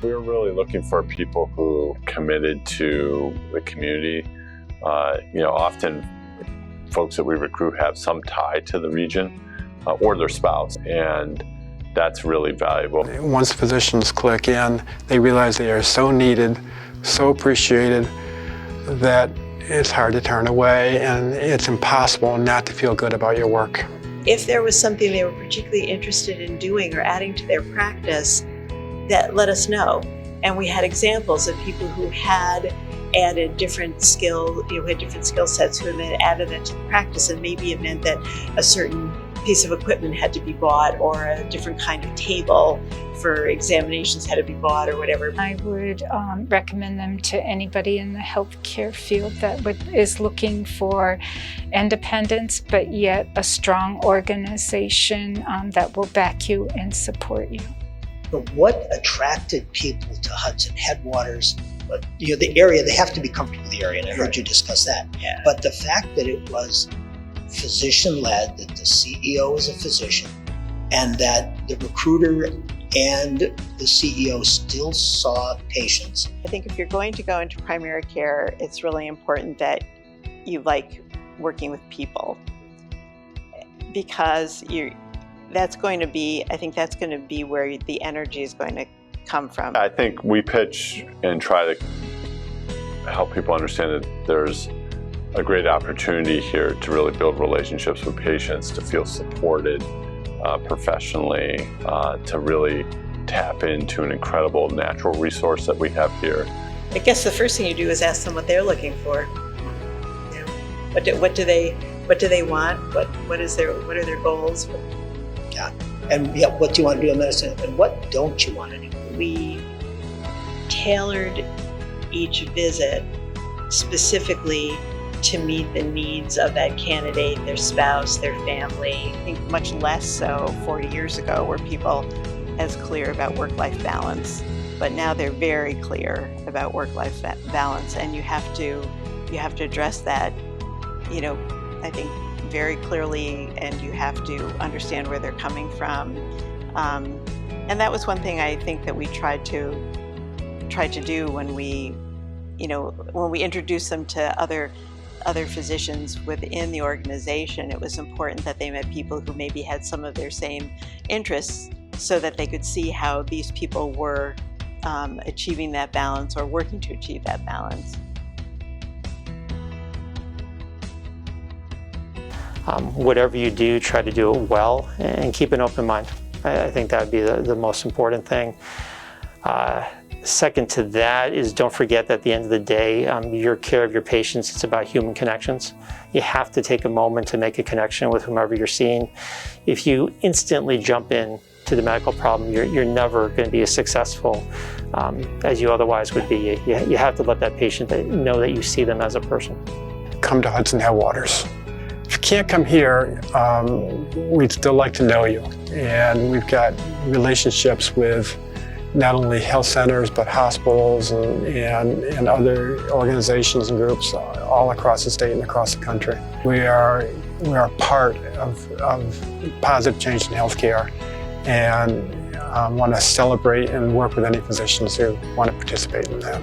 We were really looking for people who committed to the community. Often folks that we recruit have some tie to the region or their spouse, and that's really valuable. Once physicians click in, they realize they are so needed, so appreciated, that it's hard to turn away, and it's impossible not to feel good about your work. If there was something they were particularly interested in doing or adding to their practice, that let us know. And we had examples of people who had added different skill sets, who had then added that to the practice, and maybe it meant that a certain piece of equipment had to be bought, or a different kind of table for examinations had to be bought, or whatever. I would recommend them to anybody in the healthcare field that is looking for independence, but yet a strong organization that will back you and support you. But what attracted people to Hudson Headwaters? The area, they have to be comfortable with the area, and I heard you discuss that. Yeah. But the fact that it was physician-led, that the CEO is a physician, and that the recruiter and the CEO still saw patients. I think if you're going to go into primary care, it's really important that you like working with people, because that's going to be where the energy is going to come from. I think we pitch and try to help people understand that there's a great opportunity here to really build relationships with patients, to feel supported professionally, to really tap into an incredible natural resource that we have here. I guess the first thing you do is ask them what they're looking for. What do they want? What are their goals? Yeah. And what do you want to do in medicine, and what don't you want to do? We tailored each visit specifically to meet the needs of that candidate, their spouse, their family. I think much less so 40 years ago were people as clear about work-life balance, but now they're very clear about work-life balance, and you have to address that, I think very clearly, and you have to understand where they're coming from. And that was one thing I think that we tried to do when we introduced them to other physicians within the organization. It was important that they met people who maybe had some of their same interests, so that they could see how these people were achieving that balance, or working to achieve that balance. Whatever you do, try to do it well and keep an open mind. I think that would be the most important thing. Second to that is, don't forget that at the end of the day, your care of your patients, it's about human connections. You have to take a moment to make a connection with whomever you're seeing. If you instantly jump in to the medical problem, you're never going to be as successful as you otherwise would be. You have to let that patient know that you see them as a person. Come to Hudson Headwaters. If you can't come here, we'd still like to know you. And we've got relationships with not only health centers, but hospitals and other organizations and groups all across the state and across the country. We are part of positive change in healthcare, and want to celebrate and work with any physicians who want to participate in that.